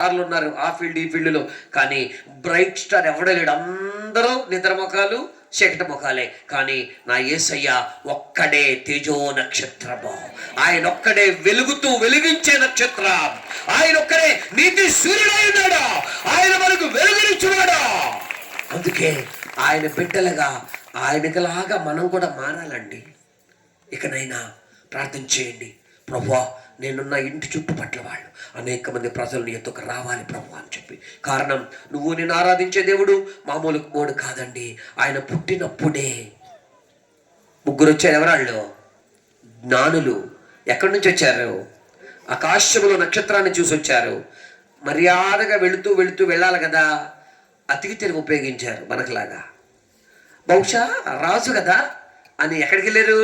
స్టార్లు ఉన్నారు ఆ ఫీల్డ్ ఈ ఫీల్డ్లో, కానీ బ్రైట్ స్టార్ ఎవడో లేడు. అందరూ నిద్ర ముఖాలు, చీకటి ముఖాలే. కానీ నా యేసయ్య ఒక్కడే తేజో నక్షత్రము. ఆయన ఒక్కడే వెలుగుతూ వెలిగించే నక్షత్రం. ఆయన ఒక్కడే నీతి సూర్యుడై ఉన్నాడు. ఆయన మనకు వెలుగునిచ్చున్నాడు. అందుకే ఆయన బిడ్డలుగా ఆయనకులాగా మనం కూడా మారాలండి. ఇకనైనా ప్రార్థన చేయండి, ప్రభువా నేనున్న ఇంటి చుట్టుపట్ల వాళ్ళు అనేక మంది ప్రజలు నీ ఎత్తుకు రావాలి ప్రభు అని చెప్పి. కారణం, నువ్వు నేను ఆరాధించే దేవుడు మామూలు మోడు కాదండి. ఆయన పుట్టినప్పుడే ముగ్గురు వచ్చారు. ఎవరాళ్ళు? జ్ఞానులు. ఎక్కడి నుంచి వచ్చారు? ఆకాశంలో నక్షత్రాన్ని చూసి వచ్చారు. మర్యాదగా వెళుతూ వెళుతూ వెళ్ళాలి కదా, అతికి తెలివి ఉపయోగించారు మనకులాగా. బహుశా రాజు కదా అని ఎక్కడికి వెళ్ళారు?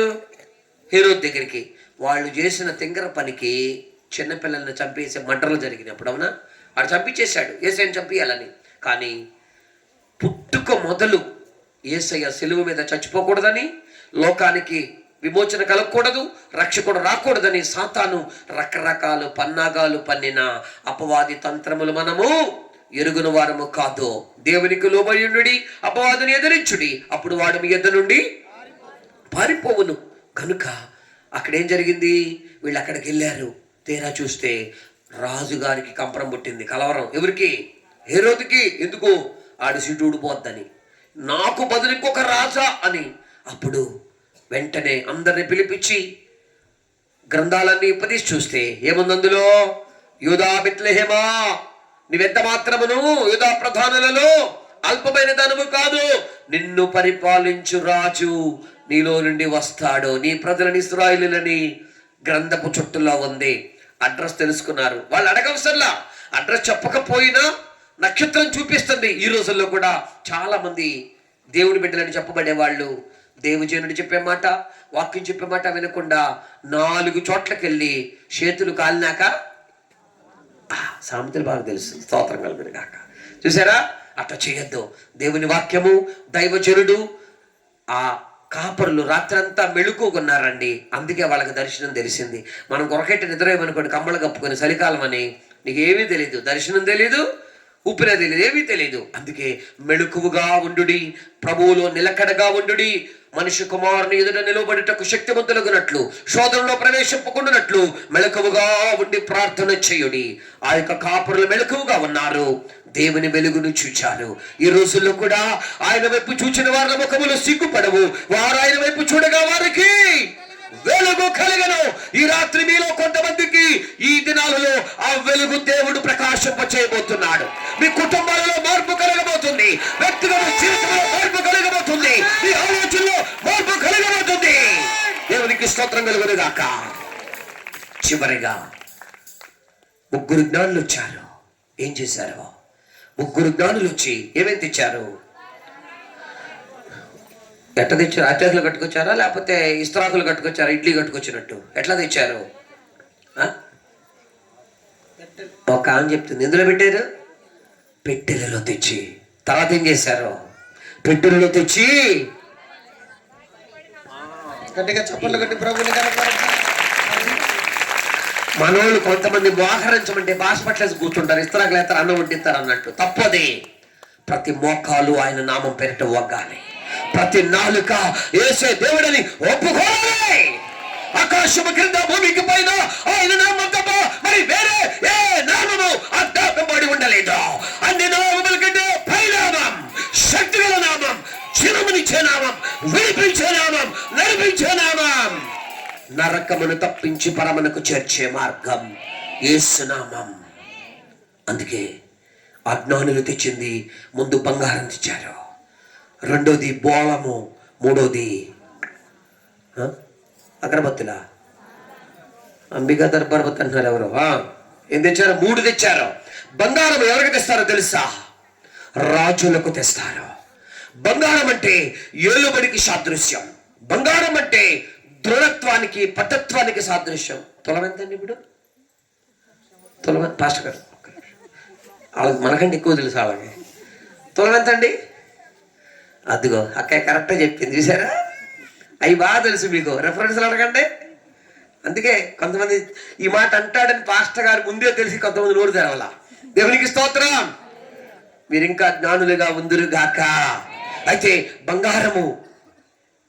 హేరోదు దగ్గరికి. వాళ్ళు చేసిన తింగర పనికి చిన్నపిల్లల్ని చంపేసే మంటలు జరిగినప్పుడు, అవునా, వాడు చంపించేశాడు యేసయ్యని చంపేయాలని. కానీ పుట్టుక మొదలు యేసయ్య సిలువ మీద చచ్చిపోకూడదని, లోకానికి విమోచన కలగకూడదు, రక్షకుడు రాకూడదని సాతాను రకరకాల పన్నాగాలు పన్నిన అపవాది తంత్రములు మనము ఎరుగున వారము కాదు. దేవునికి లోబడియుండుడి, అపవాదిని ఎదిరించుడి, అప్పుడు వాడు మీ ఎద్దు నుండి పారిపోవును. కనుక అక్కడేం జరిగింది? వీళ్ళు అక్కడికి వెళ్ళారు. తీరా చూస్తే రాజుగారికి కంపరం పుట్టింది, కలవరం. ఎవరికి? హేరోదుకి. ఎందుకు? ఆడి సీటు ఊడిపోద్దని, నాకు బదులు ఇంకొక రాజా అని. అప్పుడు వెంటనే అందరిని పిలిపించి గ్రంథాలన్నీ ఉపదేశి చూస్తే ఏముంది అందులో? యూదా బెత్లెహేమా, నీవెంత మాత్రమును యూదా ప్రధానులలో అల్పమైన దానము కాదు, నిన్ను పరిపాలించు రాజు నీలో నుండి వస్తాడు, నీ ప్రజలని ఇశ్రాయేలులని గ్రంథపు చుట్టూలో ఉంది. అడ్రస్ తెలుసుకున్నారు. వాళ్ళు అడగవసరంలా, అడ్రస్ చెప్పకపోయినా నక్షత్రం చూపిస్తుంది. ఈ రోజుల్లో కూడా చాలా మంది దేవుని బిడ్డలని చెప్పబడే వాళ్ళు దేవుజనుడు చెప్పే మాట, వాక్యం చెప్పే మాట వినకుండా 4 చోట్లకి వెళ్ళి చేతులు కాలినాక, సామెతలు బాగా తెలుసు, స్తోత్రం కలుగును గాక. చూసారా? అట్లా చేయొద్దు. దేవుని వాక్యము, దైవజనుడు, ఆ కాపరులు రాత్రంతా మెళుకున్నారండి. అందుకే వాళ్ళకి దర్శనం తెలిసింది. మనం కొరకెట్టి నిద్రమనుకోండి, కమ్మలు కప్పుకొని చలికాలం అని, నీకు ఏమీ తెలీదు, దర్శనం తెలీదు, ఊపిరే తెలియదు, ఏమీ తెలీదు. అందుకే మెళుకువగా ఉండుడి, ప్రభువులో నిలకడగా ఉండుడి, మనిషి కుమారుని ఎదుట నిలబడుటకు శక్తివంతులగునట్లు, శోధనలో ప్రవేశింపకుండానట్లు మెళకువగా ఉండి ప్రార్థన చేయుడి. ఆ యొక్క కాపురులు మెళకువగా ఉన్నారు, దేవుని వెలుగును చూచారు. ఈ రోజుల్లో కూడా ఆయన వైపు చూచిన వారి ముఖములు సిగ్గుపడవు, వారు ఆయన వైపు చూడగా వారికి వెలుగు కలిగను. ఈ రాత్రి మీలో కొంతమందికి ఈ దినాలలో ఆ వెలుగు దేవుడు ప్రకాశింపచేయబోతున్నాడు. మీ కుటుంబాలలో మార్పు కలగబోతుంది, వ్యక్తిగత జీవితంలో మార్పు కలగబోతుంది, మీ ఆలోచనలో మార్పు కలగబోతుంది. దేవునికి స్తోత్రం కలుగును గాక. చివరిగా 3 జ్ఞానులు వచ్చారు. ఏం చేశారు? 3 జ్ఞానులు వచ్చి ఏమేమి తెచ్చారు? ఎట్లా తెచ్చారు? అత్యాకులు కట్టుకొచ్చారా, లేకపోతే ఇస్త్రాకులు కట్టుకొచ్చారా? ఇడ్లీ కట్టుకొచ్చినట్టు ఎట్లా తెచ్చారు? ఒక ఆమె చెప్తుంది, ఎందులో పెట్టారు? పెట్టెలలో తెచ్చి. తర్వాత ఏం చేశారు? పెట్టెలలో తెచ్చి గట్టిగా చప్పట్లు కట్టి ప్రభువుని కనపడండి. మనోళ్ళు కొంతమంది మోహరించమంటే బాస్పట్లేసి కూర్చుంటారు, ఇస్త్రాకులు ఎత్తారు, అన్నం వడ్డిస్తారు అన్నట్టు. తప్పది. ప్రతి మోకాలు ఆయన నామం పేరిట వగ్గాలి, ప్రతి నాలుక యేసే దేవుడని ఒప్పుకోవాలి. ఆకాశము క్రింద భూమికి పైన ఆయన నామం తప్ప మరి వేరే ఏ నామము అడ్డాపబడి ఉండలేదు. అన్ని నామముల కంటే పైనామం, శక్తిగల నామం, జీవమునిచ్చే నామం, విడిపించే నామం, నడిపించే నామం, నరకమును తప్పించి పరమునకు చేర్చే మార్గం యేసు నామం. అందుకే అజ్ఞానులు తెచ్చింది ముందు బంగారం తెచ్చారు, రెండోది బోళము, మూడోది అగరబత్తుల అంబికా దర్బార్బత్ అంటున్నారు ఎవరు? ఏం తెచ్చారు? 3 తెచ్చారు. బంగారం ఎవరికి తెస్తారో తెలుసా? రాజులకు తెస్తారు. బంగారం అంటే ఏలుబడికి సాదృశ్యం. బంగారం అంటే దృఢత్వానికి, పటత్వానికి సాదృశ్యం. తులం ఎంతండి ఇప్పుడు? తులం పాస్టర్ గారు వాళ్ళకి మనకంటే ఎక్కువ తెలుసు. వాళ్ళకి తులం ఎంతండి? అదిగో అక్కయ్య కరెక్ట్గా చెప్పింది, చూసారా? అవి బాగా తెలుసు మీకు, రెఫరెన్స్లు అడగండి. అందుకే కొంతమంది ఈ మాట అంటాడని పాస్టర్ గారు ముందే తెలిసి కొంతమంది నోరు తెరవాల. దేవునికి స్తోత్రం. మీరు ఇంకా జ్ఞానులుగా ఉందురుగాక. అయితే బంగారము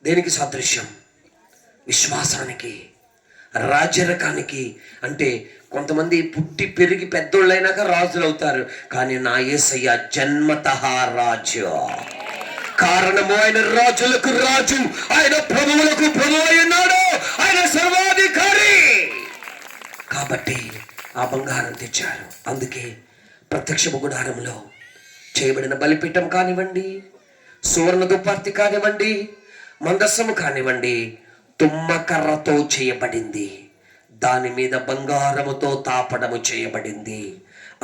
దేనికి సాదృశ్యం? విశ్వాసానికి, రాజ్యరకానికి. అంటే కొంతమంది పుట్టి పెరిగి పెద్దోళ్ళైనాక రాజులు అవుతారు, కానీ నా యేసయ్య జన్మతః రాజు. కారణము ఆయన రాజులకు రాజు, ఆయన ప్రభువులకు ప్రభువు అయినాడు, ఆయన సర్వాధికారి. కాబట్టి ఆ బంగారం తెచ్చారు. అందుకే ప్రత్యక్షపు గుడారంలో చేయబడిన బలిపీఠం కానివ్వండి, సువర్ణ దుపార్తి కానివ్వండి, మందస్సము కానివ్వండి, తుమ్మకర్రతో చేయబడింది. దాని మీద బంగారముతో తాపడము చేయబడింది.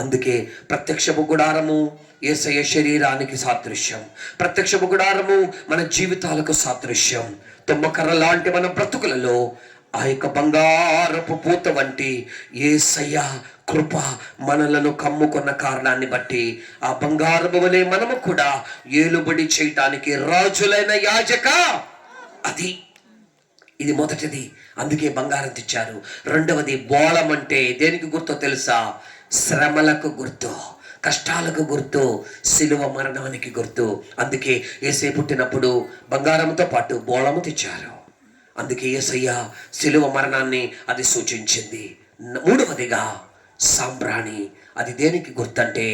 అందుకే ప్రత్యక్షపు గుడారము యేసయ్య శరీరానికి సాదృశ్యం. ప్రత్యక్షపు గుడారము మన జీవితాలకు సాదృశ్యం. తుమ్మకర్ర లాంటి మన బ్రతుకులలో ఆ యొక్క బంగారపు పూత వంటి యేసయ్య కృప మనలను కమ్ముకున్న కారణాన్ని బట్టి ఆ బంగారము వలె మనము కూడా ఏలుబడి చేయటానికి రాజులైన యాజక. అది ఇది మొదటిది. అందుకే బంగారం తెచ్చారు. రెండవది బోళం. అంటే దేనికి గుర్తో తెలుసా? శ్రమలకు గుర్తు, కష్టాలకు గుర్తు, సిలువ మరణానికి గుర్తు. అందుకే యేసయ్య పుట్టినప్పుడు బంగారంతో పాటు బోళము తెచ్చారు. అందుకే యేసయ్య సిలువ మరణాన్ని అది సూచించింది. మూడవదిగా సాంబ్రాణి. అది దేనికి గుర్తంటే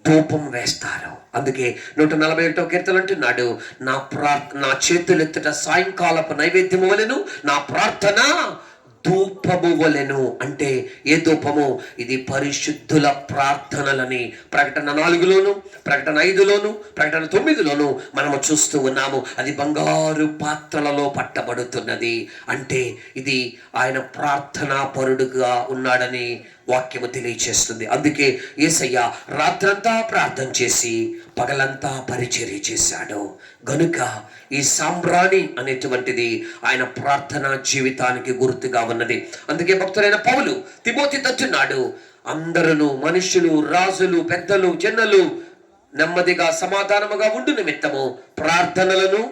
ధూపం వేస్తారు. అందుకే 141వ కీర్తన అంటున్నాడు, నా చేతులెత్తుట సాయంకాలపు నైవేద్యము వలెను, నా ప్రార్థన ధూపము వలెను. అంటే ఏ ధూపము? ఇది పరిశుద్ధుల ప్రార్థనలని ప్రకటన 4లోను, ప్రకటన 5లోను, ప్రకటన 9లోను మనము చూస్తూ ఉన్నాము. అది బంగారు పాత్రలలో పట్టబడుతున్నది. అంటే ఇది ఆయన ప్రార్థనా పరుడుగా ఉన్నాడని వాక్యము తెలియచేస్తుంది. అందుకే యేసయ్య రాత్రంతా ప్రార్థన చేసి పగలంతా పరిచర్య చేశాడు. గనుక ఈ సాంబ్రాణి అనేటువంటిది ఆయన ప్రార్థనా జీవితానికి గుర్తుగా ఉన్నది. అందుకే భక్తులైన పౌలు తిమోతితో అంటున్నాడు, అందరూ మనుషులు, రాజులు, పెద్దలు, జనులు నెమ్మదిగా సమాధానముగా ఉండు నిమిత్తము ప్రార్థనలను,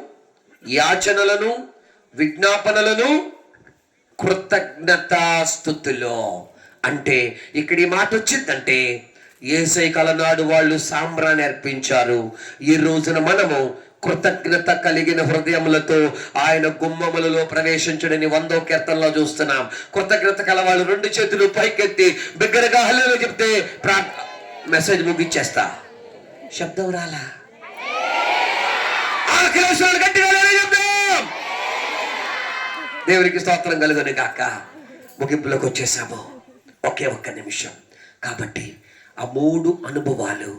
యాచనలను, విజ్ఞాపనలను, కృతజ్ఞతాస్తుతులు. అంటే ఇక్కడ ఈ మాట వచ్చిందంటే యేసయ్య కలనాడు వాళ్ళు సాంబ్రాన్ని అర్పించారు. ఈ రోజున మనము కృతజ్ఞత కలిగిన హృదయములతో ఆయన గుమ్మములలో ప్రవేశించడని 100వ కీర్తనలో చూస్తున్నాం. కృతజ్ఞత కల వాళ్ళు 2 చేతులు పైకెత్తి బిగ్గరగా హల్లెలూయా చెప్తే మెసేజ్ ముగించేస్తా. శబ్దం రాలా? గట్టిగా చెప్తాం. దేవునికి స్తోత్రం కలుగును గాక. ముగింపులోకి వచ్చేసాము. ఒకే ఒక్క నిమిషం. కాబట్టి ఆ 3 అనుభవాలు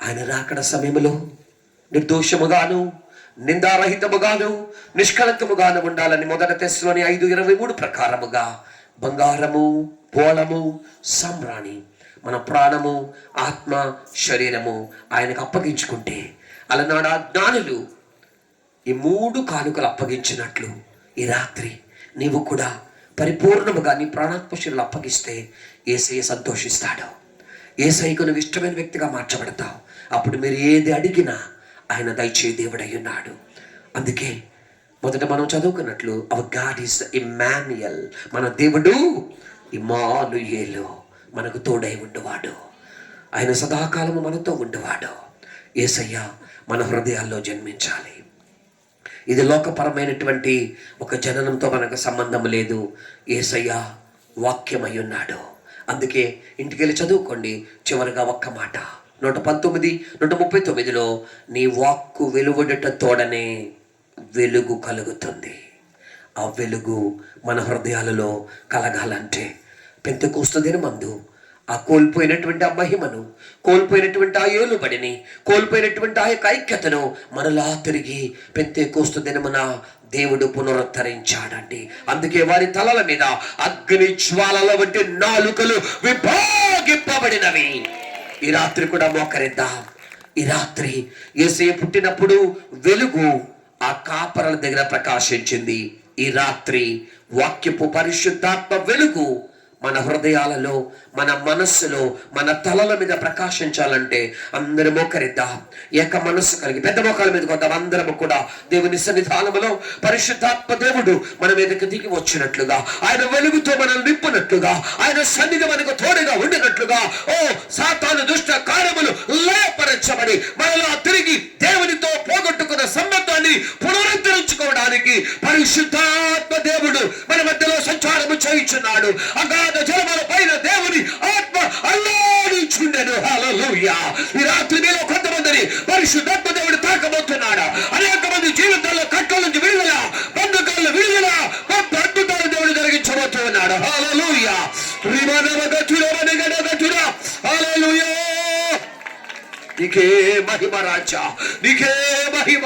ఆయన రాకడ సమయంలో నిర్దోషముగాను, నిందారహితముగాను, నిష్కళంకముగాను ఉండాలని 1 తెస్సలోని 5:23 ప్రకారముగా బంగారము, బోళము, సాంబ్రాణి మన ప్రాణము, ఆత్మ, శరీరము ఆయనకు అప్పగించుకుంటే అలనాడు జ్ఞానులు ఈ 3 కానుకలు అప్పగించినట్లు ఈ రాత్రి నీవు కూడా పరిపూర్ణముగా నీ ప్రాణాత్మశీలు అప్పగిస్తే యేసయ్య సంతోషిస్తాడు. యేసయ్యకు నువ్వు ఇష్టమైన వ్యక్తిగా మార్చబడతావు. అప్పుడు మీరు ఏది అడిగినా ఆయన దయచేయ దేవుడై ఉన్నాడు. అందుకే మొదట మనం చదువుకున్నట్లు అవర్ గాడ్ ఈస్ ఇమ్మాన్యుయల్. మన దేవుడు ఇమ్మానుయేలు, మనకు తోడై ఉండేవాడు. ఆయన సదాకాలము మనతో ఉండేవాడు. యేసయ్య మన హృదయాల్లో జన్మించాలి. ఇది లోకపరమైనటువంటి ఒక జననంతో మనకు సంబంధం లేదు. యేసయ్య వాక్యమై ఉన్నాడు. అందుకే ఇంటికెళ్ళి చదువుకోండి. చివరిగా ఒక్క మాట 119, 139లో నీ వాక్కు వెలువడుట తోడనే వెలుగు కలుగుతుంది. ఆ వెలుగు మన హృదయాలలో కలగాలంటే పెంతెకోస్తు దినమందు ఆ కోల్పోయినటువంటి ఆ మహిమను, కోల్పోయినటువంటి ఆ ఏలుబడిని, కోల్పోయినటువంటి ఆ యొక్క ఐక్యతను మరలా తిరిగి పెంతెకోస్తు దినమున దేవుడు పునరుద్ధరించాడండి. అందుకే వారి తలల మీద అగ్ని జ్వాలల వంటి నాలుకలు విభాగింపబడినవి. ఈ రాత్రి కూడా మోకరిద్దాం. ఈ రాత్రి యేసయ్య పుట్టినప్పుడు వెలుగు ఆ కాపరల దగ్గర ప్రకాశించింది. ఈ రాత్రి వాక్యపు పరిశుద్ధాత్మ వెలుగు మన హృదయాలలో, మన మనస్సులో, మన తలల మీద ప్రకాశించాలంటే అందరూ మోకరిద్దాం. ఏక మనస్సు కలిగి పెద్ద మోకాల మీద కొద్దాం. అందరము కూడా దేవుని సన్నిధానములో పరిశుద్ధాత్మ దేవుడు మన మీదకి దిగి వచ్చినట్లుగా, ఆయన వెలుగుతో మనల్ని నింపునట్లుగా, ఆయన సన్నిధి మనకు తోడుగా ఉండినట్లుగా, ఓ సాతాను దుష్ట కార్యములు లయపరచబడి మనలో తిరిగి దేవునితో పోగొట్టుకున్న సంబంధాన్ని పునరుద్ధరించుకోవడానికి పరిశుద్ధాత్మ దేవుడు మన మధ్యలో సంచారము చేయుచున్నాడు. అగాధ జలముల పైన దేవుని ఆత్మ అల్లాడించుండెను. హల్లెలూయా. ఈ రాత్రి మీలో కొంతమందిని పరిశుద్ధాత్మ దేవుడు తాకబోతున్నాడు. అనేక మంది జీవితాల్లో కట్టల నుంచి విడుదల, బంధకాల విడుదల, అద్భుతాలు దేవుడు జరిగించబోతున్నాడు. హల్లెలూయా. హల్లెలూయా. నీకే మహిమ రాజా, నీకే మహిమ,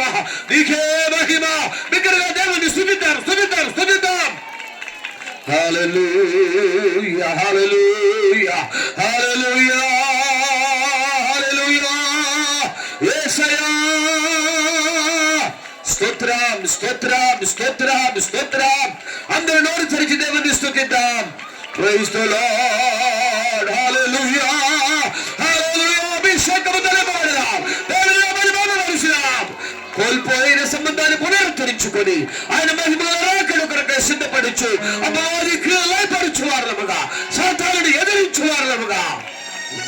నీకే మహిమ. బిగ్గరగా దేవుని స్తుతిద్దాం, స్తుతిద్దాం, స్తుతిద్దాం. హల్లెలూయా, హల్లెలూయా, హల్లెలూయా, హల్లెలూయా. యేసయ్యా స్తోత్రం, స్తోత్రం, స్తోత్రం, స్తోత్రం. అందరూ నోరు తెరిచి దేవుని స్తుతిద్దాం. Praise the lord. Hallelujah, hallelujah. అభిషేకము తెలపబడదాం, దేవుని మహిమను నడిచినాం. కోల్పోయిన సంబంధాన్ని పునరుద్ధరించుకొని ఆయన మహిమల రాకడ కొరకై సిద్ధపడుచు అపవాది క్రియలపరచు వారముగా, సాతానుని ఎదిరించు వారముగా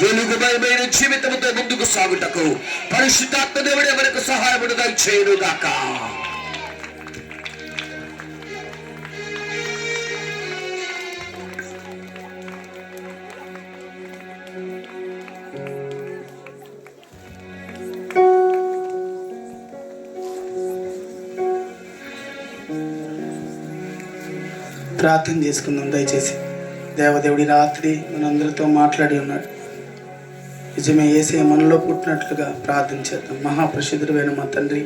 వెలుగుమయమైన జీవితముతో ముందుకు సాగుటకు పరిశుద్ధాత్మ దేవుడే మనకు సహాయమును దయచేయును గాక. ప్రార్థన చేసుకుందాం. దయచేసి దేవదేవుడి రాత్రి మనందరితో మాట్లాడి ఉన్నాడు. నిజమే, యేసయ్య మనలో పుట్టినట్లుగా ప్రార్థన చేద్దాం. మహాప్రసిద్ధుడైన మా తండ్రి,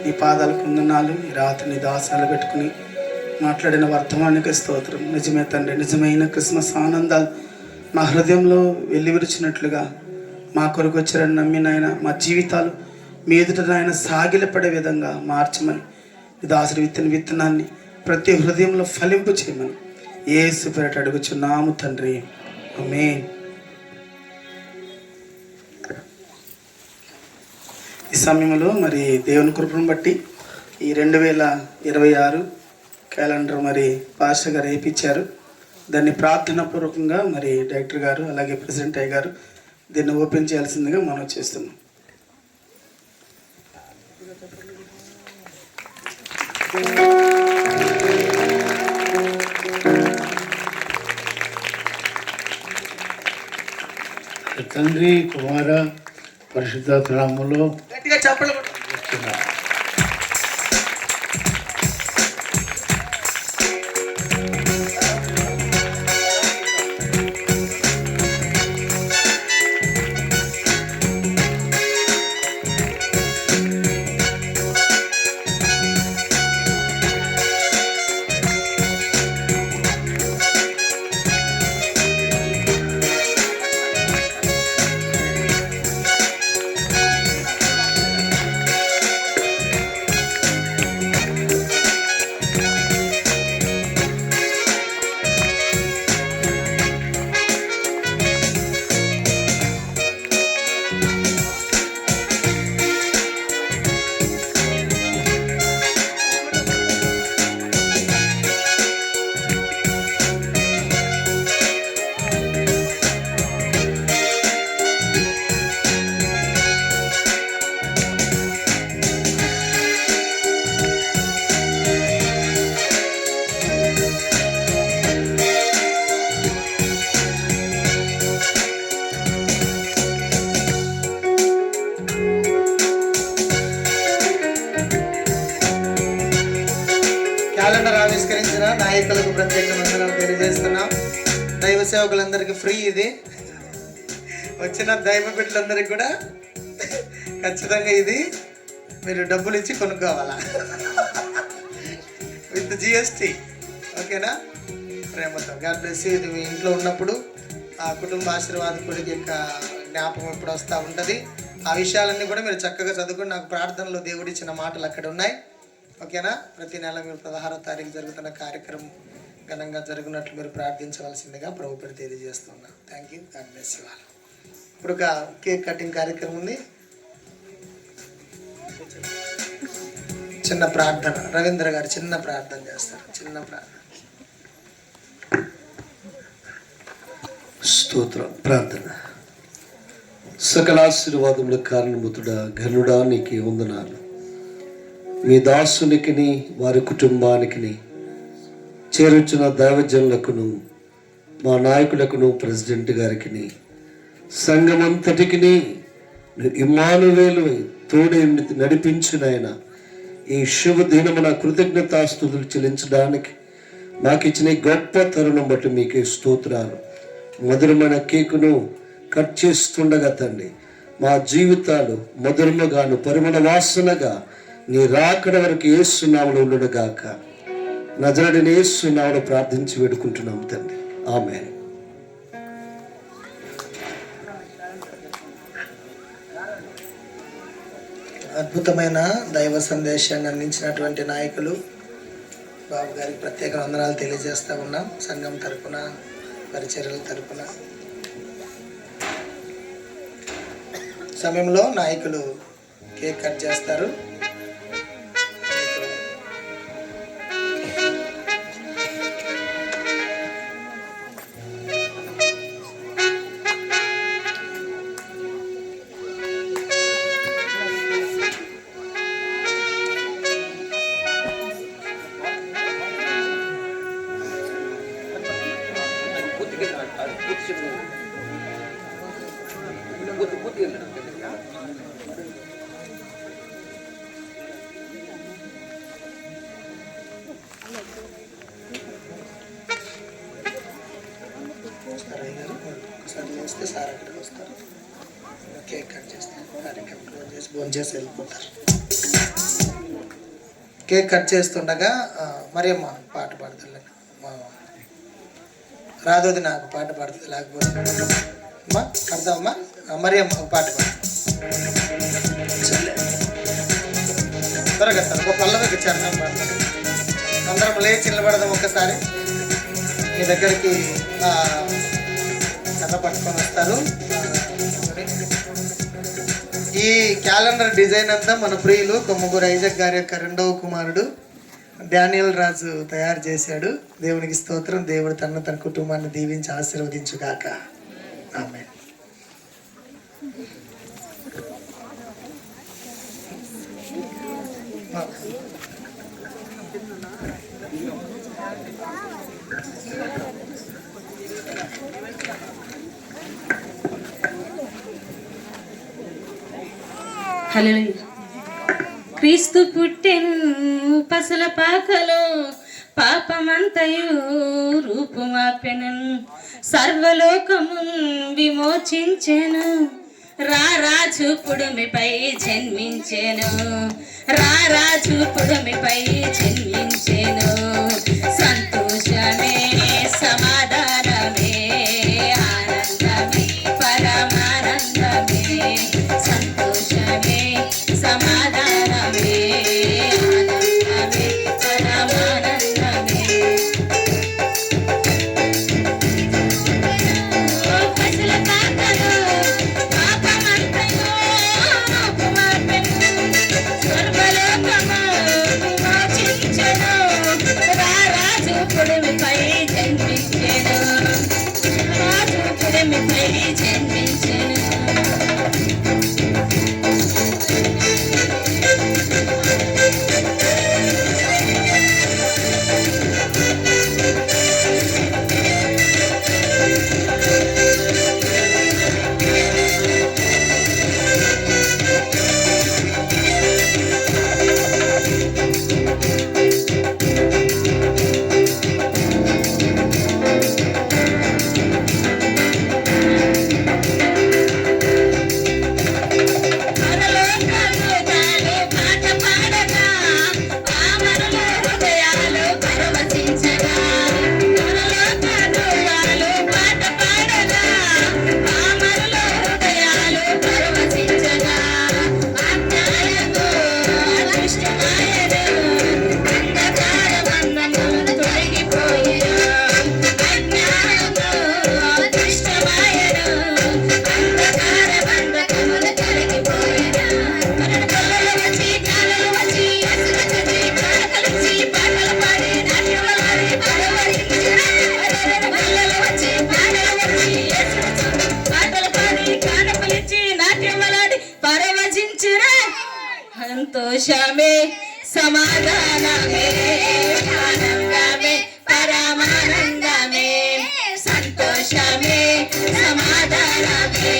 నీ పాదాలకు వందనాలు. ఈ రాత్రి నీ దాసాలు పెట్టుకుని మాట్లాడిన వర్తమానికి స్తోత్రం. నిజమే తండ్రి, నిజమైన క్రిస్మస్ ఆనందాలు మా హృదయంలో వెల్లివిరిచినట్లుగా మా కొరకు వచ్చారని నమ్మినాయన మా జీవితాలు మీ ఎదుట నాయన సాగిలపడే విధంగా మార్చమని, నీ దాసుడి విత్తనాన్ని ప్రతి హృదయంలో ఫలింపు చేయమని యేసు పేరట అడుగుచున్నాము తండ్రి. ఆమేన్. ఈ సమయంలో మరి దేవుని కృపను బట్టి ఈ 2026 క్యాలెండర్ మరి పాస్టర్ గారు వేయించారు. దాన్ని ప్రార్థనా పూర్వకంగా మరి డైరెక్టర్ గారు అలాగే ప్రెసిడెంట్ అయ్య గారు దీన్ని ఓపెన్ చేయాల్సిందిగా మనం చేస్తున్నాం. తండ్రి, కుమార, పరిశుద్ధాత్మ నామములో గట్టిగా చెప్పలు. క్యాలెండర్ ఆవిష్కరించిన నాయకులకు ప్రత్యేక వందనాలు తెలియజేస్తున్నాం. దైవ సేవకులందరికీ ఫ్రీ. ఇది వచ్చిన దైవ బిడ్డలందరికీ కూడా ఖచ్చితంగా ఇది మీరు డబ్బులు ఇచ్చి కొనుక్కోవాలా, విత్ GST. ఓకేనా? ప్రేమతో గాడ్ బ్లెస్ యూ. ఇది మీ ఇంట్లో ఉన్నప్పుడు ఆ కుటుంబ ఆశీర్వాదకుడికి యొక్క జ్ఞాపకం ఎప్పుడు వస్తూ ఉంటుంది. ఆ విషయాలన్నీ కూడా మీరు చక్కగా చదువుకుని నాకు ప్రార్థనలో దేవుడు ఇచ్చిన మాటలు అక్కడ ఉన్నాయి. ఓకేనా? ప్రతి నెల మీరు 16వ తారీఖు జరుగుతున్న కార్యక్రమం ఘనంగా జరిగినట్లు మీరు ప్రార్థించవలసిందిగా ప్రభుత్వం తెలియజేస్తున్నాను. Thank you. God bless you all. ఇప్పుడు ఒక కేక్ కటింగ్ కార్యక్రమం ఉంది. చిన్న ప్రార్థన, రవీంద్ర గారు చిన్న ప్రార్థన చేస్తారు. చిన్న ప్రార్థన. స్తోత్రం. ప్రార్థన. సకల ఆశీర్వాదముల కారణముతుడా ఘనుడా నీకు వందనాలు. మీ దాసునికిని వారి కుటుంబానికిని చేరుచున్న దైవజనులకును మా నాయకులకును ప్రెసిడెంట్ గారికి సంఘమంతటికి ఇమ్మానువేలు తోడే నడిపించిన ఈ శుభ దినమున కృతజ్ఞతాస్తుతులు చెల్లించడానికి మాకు ఇచ్చిన గొప్ప తరుణం బట్టి మీకే స్తోత్రాలు. మధురమైన కేకును కట్ చేస్తుండగా తండ్రి మా జీవితాలు మధురముగాను పరిమళ వాసనగా నీ రాకడ వరకు యేసునామములో ఉండుగాక. నజరేయుడైన యేసునామములో ప్రార్థించి వేడుకుంటున్నాం తండ్రి. ఆమేన్. అద్భుతమైన దైవ సందేశాన్ని అందించినటువంటి నాయకులు బాబు గారికి ప్రత్యేక వందనాలు తెలియజేస్తూ ఉన్నాం. సంఘం తరపున, పరిచర్యల తరపున. సమయంలో నాయకులు కేక్ కట్ చేస్తారు. ఒకసారి చేస్తే సార్ అక్కడికి వస్తారు. కేక్ కట్ చేస్తారు. కార్యక్రమం క్లోజ్ చేసి భోజనం చేసి వెళ్ళిపోతారు. కేక్ కట్ చేస్తుండగా మరియమ్మ పాట పాడతారు. రాదోది నాకు పాట పాడుతుంది. లేకపోతే అమ్మా అర్థమమ్మా మరియమ్మ ఒక పాట పాడుతుంది. త్వరగా సార్ ఒక పల్లవికి చరణం పాడతారు. అందరం లేచి నిలబడదాం. ఒక్కసారి మీ దగ్గరికి కథ పట్టుకొని వస్తారు. ఈ క్యాలెండర్ డిజైన్ అంతా మన ప్రియులు కొమ్మగూరు ఐజక్ గారి యొక్క రెండవ కుమారుడు డానియల్ రాజు తయారు చేశాడు. దేవునికి స్తోత్రం. దేవుడు తన కుటుంబాన్ని దీవించి ఆశీర్వదించుగాక. ఆమేన్. హల్లెలూయా. క్రీస్తు పుట్టెను పసల పాకలో, పాపమంతయు రూపుమాపెను, సర్వలోకమున్ విమోచించెను, రారాజు పుడుమిపై జన్మించెను, రారాజు పుడుమిపై జన్మించెను. సంతోషమే సమాధానమే ఆనందమే పరమానందమే, సంతోషమే సమాధానమే ఆనందమే పరమానందమే. పసల పాకలో పాపమంతయు రూపుమాపెను, సర్వలోకము విమోచించెను, రారాజు పుడుమిపై జన్మించెను, రాజు పుడుమిపై జన్మించెను. సంతోషమే సమాధానమే ఆనందమే పరమానందమే సంతోషమే సమాధానమే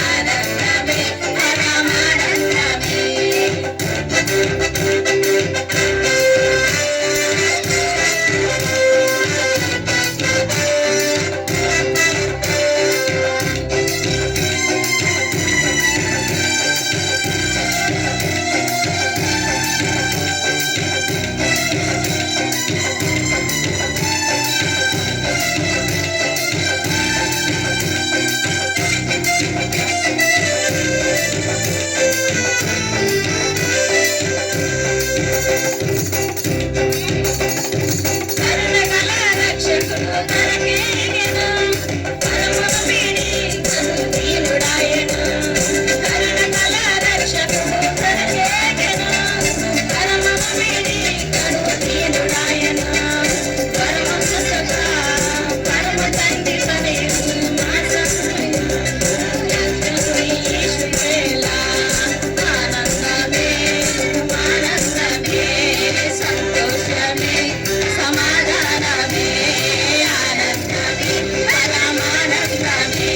ఆనందమే పరమానందమే కరుణగల రక్షకుడు దొరకేగెను పరమవీడి కరుణీయుడాయెను కరుణగల రక్షకుడు దొరకేగెను పరమవీడి కరుణీయుడాయెను పరమసుత పరమ తండ్రి కనియు మాసముయు యేసువేలా ఆనందమే ఆనందమే సంతోషమే సమాధానమే ఆనందమే పరమానందమే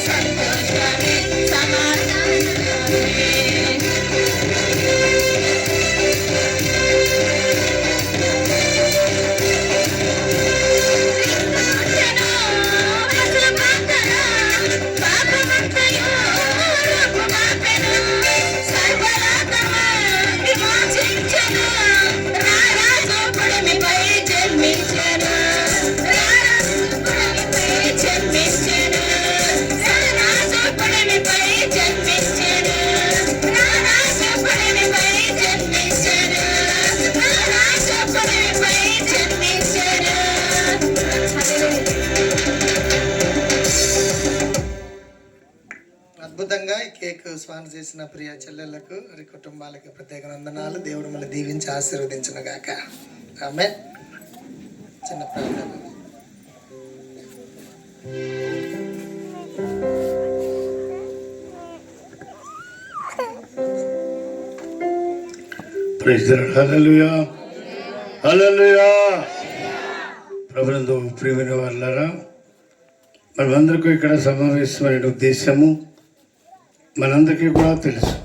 సంతోషమే సమాధానమే అద్భుతంగా ఈ కేక్ స్పాన్సర్ చేసిన ప్రియ చెల్లెళ్లకు వారి కుటుంబాలకు ప్రత్యేక వందనాలు. దేవుడు మళ్ళీ దీవించి ఆశీర్వదించిన గాక. ఆమేన్. చిన్న ప్రార్థన. Praise the lord. Hallelujah hallelujah. ప్రభునందు ప్రియమైన వాళ్ళారా, మనమందరికీ ఇక్కడ సమావేశమైన ఉద్దేశము మనందరికీ కూడా తెలుసు.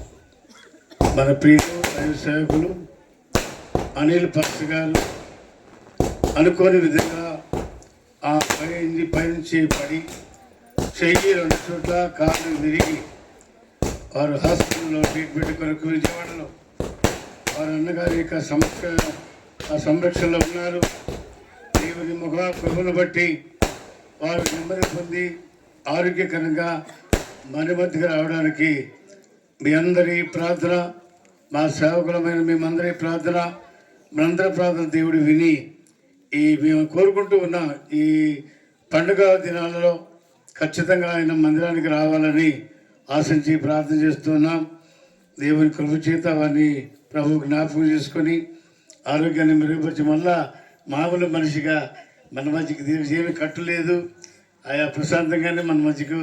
మన ప్రియులు దైవ సేవకులు అనిల్ పాస్ గారు అనుకోని విధంగా ఆ పైనుంచి పడి చెయ్యి 2 చోట్ల కాళ్ళు విరిగి వారు హాస్పిటల్లో ట్రీట్మెంట్ కొరకు విజయవాడలో వారి అన్నగారి యొక్క సంరక్షణలో ఉన్నారు. దేవుని ప్రభువును బట్టి వారు నెమ్మది పొంది ఆరోగ్యకరంగా మన మధ్యకి రావడానికి మీ అందరి ప్రార్థన, మా సేవకులమైన మేమందరి ప్రార్థన, మనందరి ప్రార్థన దేవుడు విని మేము కోరుకుంటూ ఉన్నాం. ఈ పండుగ దినాలలో ఖచ్చితంగా ఆయన మందిరానికి రావాలని ఆశించి ప్రార్థన చేస్తున్నాం. దేవుని కృప చేత వారిని ప్రభు జ్ఞాపకం చేసుకొని ఆరోగ్యాన్ని మెరుగుపరిచి మళ్ళా మామూలు మనిషిగా మన మధ్యకి ఏమి కట్టులేదు, ఆయా ప్రశాంతంగానే మన మధ్యకు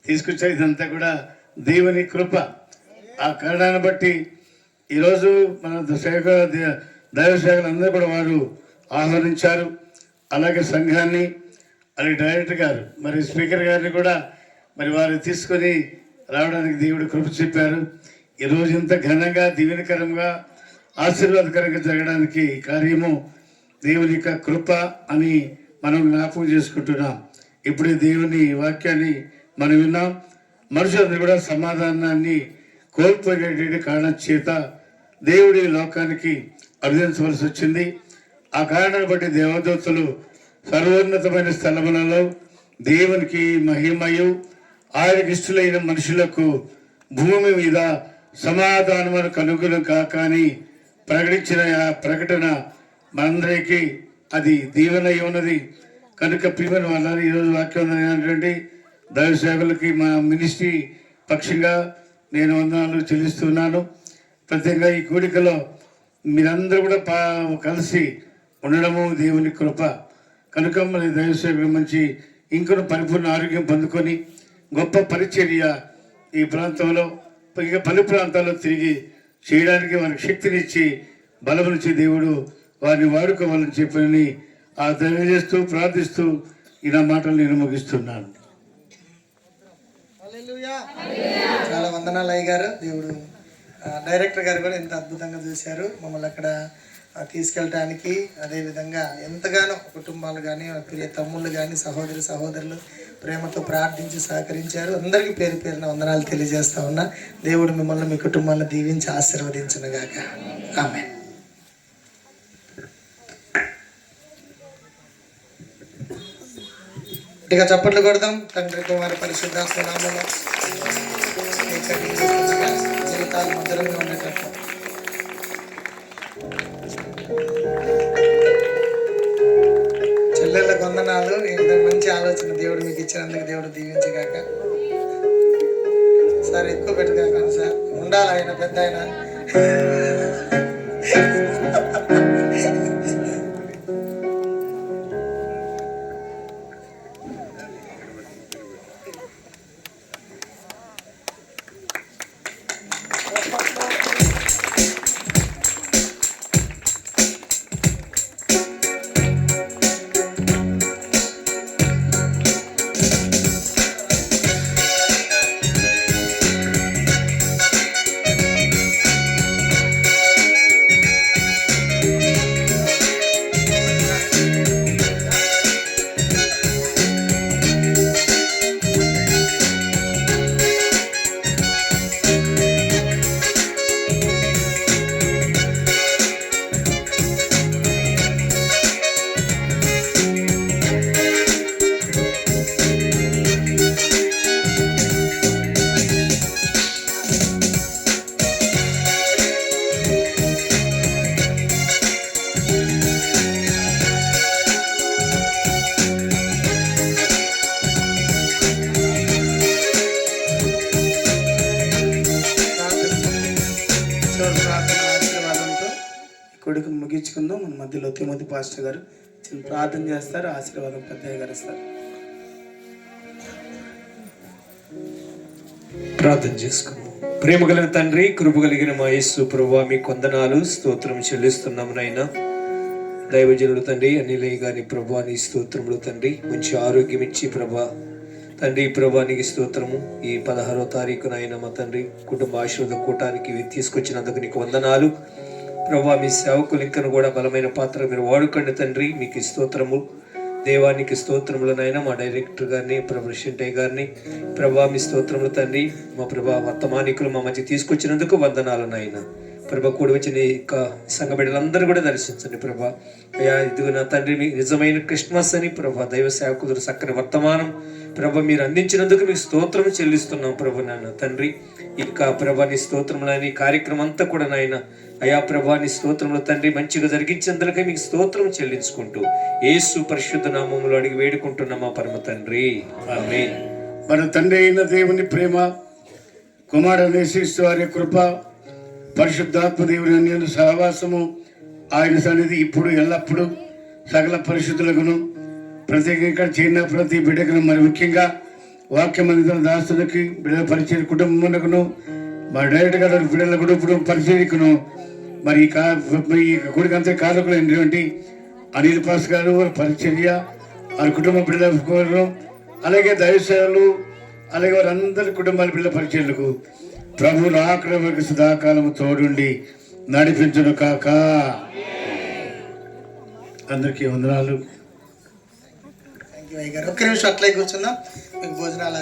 తీసుకొచ్చా. ఇదంతా కూడా దేవుని కృప. ఆ కారణాన్ని బట్టి ఈరోజు మన దైవ సేవకులు అందరూ కూడా వారు ఆహ్వానించారు. అలాగే సంఘాన్ని, అలాగే డైరెక్టర్ గారు, మరి స్పీకర్ గారిని కూడా మరి వారు తీసుకొని రావడానికి దేవుడు కృప చెప్పారు. ఈరోజు ఇంత ఘనంగా దీవెనకరంగా ఆశీర్వాదకరంగా జరగడానికి కార్యము దేవుని యొక్క కృప అని మనం జ్ఞాపకం చేసుకుంటున్నాం. ఇప్పుడే దేవుని వాక్యాన్ని మనం విన్నాం. మనుషులందరూ కూడా సమాధానాన్ని కోల్పోయేటువంటి కారణం చేత దేవుడి లోకానికి అర్థించవలసి వచ్చింది. ఆ కారణాన్ని బట్టి దేవదూతలు సర్వోన్నతమైన స్థలములలో దేవునికి మహిమయు ఆయనకి ఇష్టలైన మనుషులకు భూమి మీద సమాధానమును కనుగొను కాకని ప్రకటించిన ఆ ప్రకటన మనందరికీ అది దీవెనై ఉన్నది. కనుక ప్రియమైన వాళ్ళని ఈరోజు వాక్యం ఏంటంటే దైవ సేవకులకి మా మినిస్ట్రీ పక్షంగా నేను వందనాలు చెల్లిస్తున్నాను. ప్రత్యేకంగా ఈ కూడికలో మీరందరూ కూడా కలిసి ఉండడము దేవుని కృప. కనుక మన దైవ సేవకులు మంచి ఇంకొన పరిపూర్ణ ఆరోగ్యం పొందుకొని గొప్ప పరిచర్య ఈ ప్రాంతంలో ఇక పలు ప్రాంతాల్లో తిరిగి చేయడానికి వారికి శక్తినిచ్చి బలమునిచ్చి దేవుడు వారిని వాడుకోవాలని చెప్పని తెలియజేస్తూ ప్రార్థిస్తూ ఈ నా మాటలు నేను ముగిస్తున్నాను. చాలా వందనాలు అయ్య గారు. దేవుడు డైరెక్టర్ గారు కూడా ఎంత అద్భుతంగా చూశారు మమ్మల్ని అక్కడ తీసుకెళ్ళటానికి. అదేవిధంగా ఎంతగానో కుటుంబాలు కానీ ప్రియ తమ్ముళ్ళు కానీ సహోదరులు ప్రేమతో ప్రార్థించి సహకరించారు. అందరికీ పేరు పేరున వందనాలు తెలియజేస్తా ఉన్నా. దేవుడు మిమ్మల్ని మీ కుటుంబాలను దీవించి ఆశీర్వదించునుగాక. ఆమేన్. ఇక చప్పట్లు కొడదాం. తండ్రి కుమార పరిశుద్ధాత్మ నామములో జీవితాలు మధురంగా ఉండేటట్లు చెల్లెళ్ళకు వందనాలు. ఇంత మంచి ఆలోచన దేవుడు మీకు ఇచ్చినందుకు దేవుడు దీవించగాక. సార్ ఎక్కువ పెట్టుగాక సార్, ఉండాలి ఆయన పెద్ద ఆయన. కొడుకు ముగించుకుందాం. మన మధ్యలో తిమోతి పాస్టర్ గారు చిన్న ప్రార్థన చేస్తారు. ఆశీర్వాదం పెద్దయ్య గారు ఇస్తారు. ప్రార్థన చేసుకున్నాం. ప్రేమ కలిగిన తండ్రి, కృప కలిగిన మా యేసు ప్రభువా, మీ వందనాలు స్తోత్రం చెల్లిస్తున్నాము నాయన. దైవజనుడు తండ్రి అనిలయ్య గారి ప్రభువా, నీ స్తోత్రములు తండ్రి. మంచి ఆరోగ్యం ఇచ్చి ప్రభా తండ్రి ప్రభా నీకు స్తోత్రము. ఈ 16వ తారీఖు నాయన మా తండ్రి కుటుంబ ఆశీర్వాద కూటానికి తీసుకొచ్చినందుకు నీకు వందనాలు ప్రభా. మీ సేవకులు ఇంకను కూడా బలమైన పాత్ర మీరు వాడుకోండి తండ్రి. మీకు స్తోత్రము దేవానికి స్తోత్రములు నాయన. మా డైరెక్టర్ గారిని ప్రభా షింటయ్య గారిని ప్రభా మీ స్తోత్రములు తండ్రి. మా ప్రభా వర్తమానికులు మా మధ్య తీసుకొచ్చినందుకు వందనాలు నాయన. ప్రభా కూడి వచ్చిన యొక్క సంఘ బిడ్డలందరూ కూడా దర్శించండి ప్రభా. అయ్యా ఇదిగో నా తండ్రి మీ నిజమైన క్రిస్మస్ అని ప్రభా దైవ సేవకులు చక్కని వర్తమానం ప్రభా మీరు అందించినందుకు మీకు స్తోత్రం చెల్లిస్తున్నాం ప్రభు నాన్న తండ్రి. ఇంకా ప్రభా నీ స్తోత్రములని కార్యక్రమం అంతా కూడా నాయన అయా ప్రభా నీ స్తోత్రములు తండ్రి మంచిగా జరిగించేందుకే మీకు స్తోత్రం చెల్లించుకుంటూ యేసు పరిశుద్ధ నామములో అడిగి వేడుకుంటున్నామా పరమ తండ్రి, ఆమేన్. మన తండ్రి అయిన దేవుని ప్రేమ, కుమారుడు యేసు వారి కృప, పరిశుద్ధాత్మ దేవుని అన్యోన్య సహవాసము, ఆయన సన్నిధి ఇప్పుడు ఎల్లప్పుడూ సకల పరిశుద్ధులకును ప్రత్యేకంగా చేరిన ప్రతి బిడ్డకును మరి ముఖ్యంగా వాక్యమందిన దాసులకి బిడ్డల పరిచయ కుటుంబమునకును మా డైరెక్టర్ గారు బిడ్డల కుటుంబం పరిచయకును మరి ఈ గుడికంతా కారకులైనటువంటి అనిల్ పాస్ గారు పరిచర్య వారి కుటుంబ బిడ్డల అలాగే దైవసేవలు అలాగే వారందరి కుటుంబాల బిడ్డల పరిచయలకు ప్రభు రాకడ వరకు సదాకాలము తోడుండి నడిపించును కాక. అందరికీ వందనాలు. ఒక్క నిమిషం అట్లే కూర్చుందాం. మీకు భోజనాలు